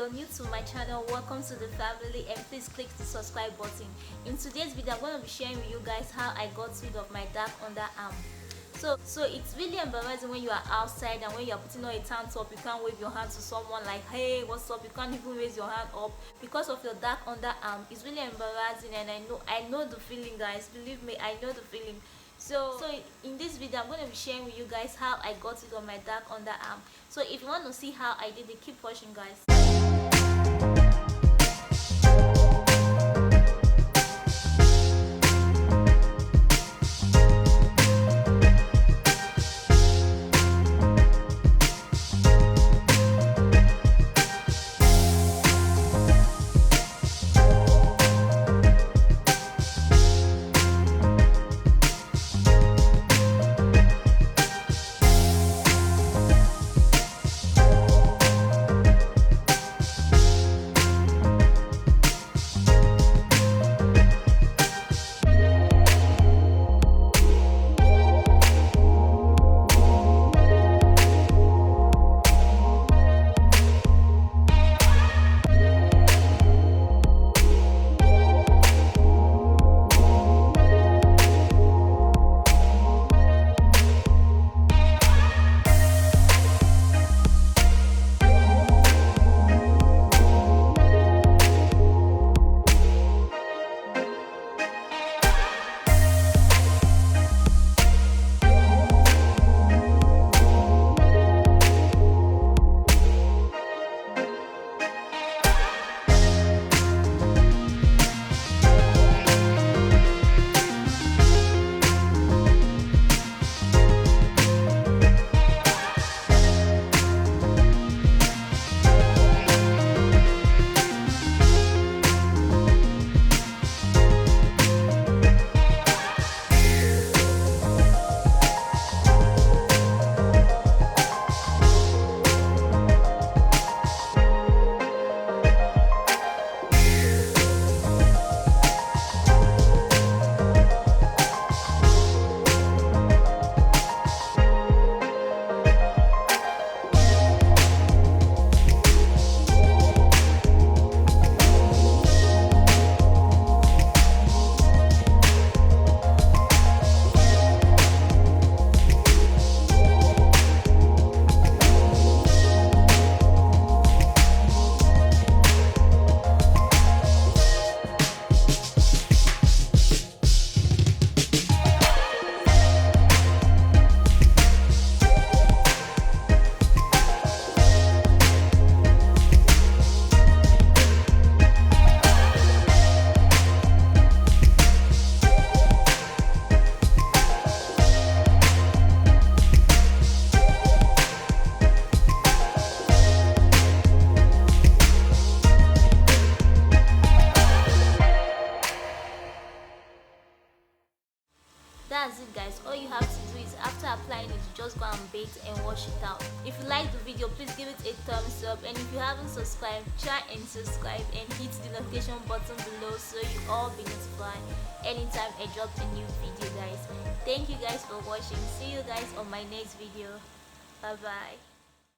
you're new to my channel, welcome to the family, and please click the subscribe button. In today's video, I'm going to be sharing with you guys how I got rid of my dark underarm. So it's really embarrassing when you are outside and when you are putting on a tank top, you can't wave your hand to someone like, hey, what's up? You can't even raise your hand up because of your dark underarm. It's really embarrassing, and I know the feeling, guys. Believe me, I know the feeling. So in this video, I'm going to be sharing with you guys how I got rid of my dark underarm. So if you want to see how I did it, keep watching, guys. That's it, guys. All you have to do is after applying it, you just go and bathe and wash it out. If you like the video, please give it a thumbs up, and if you haven't subscribed, try and subscribe and hit the notification button below so you all be notified anytime I drop a new video, guys. Thank you guys for watching. See you guys on my next video. Bye bye.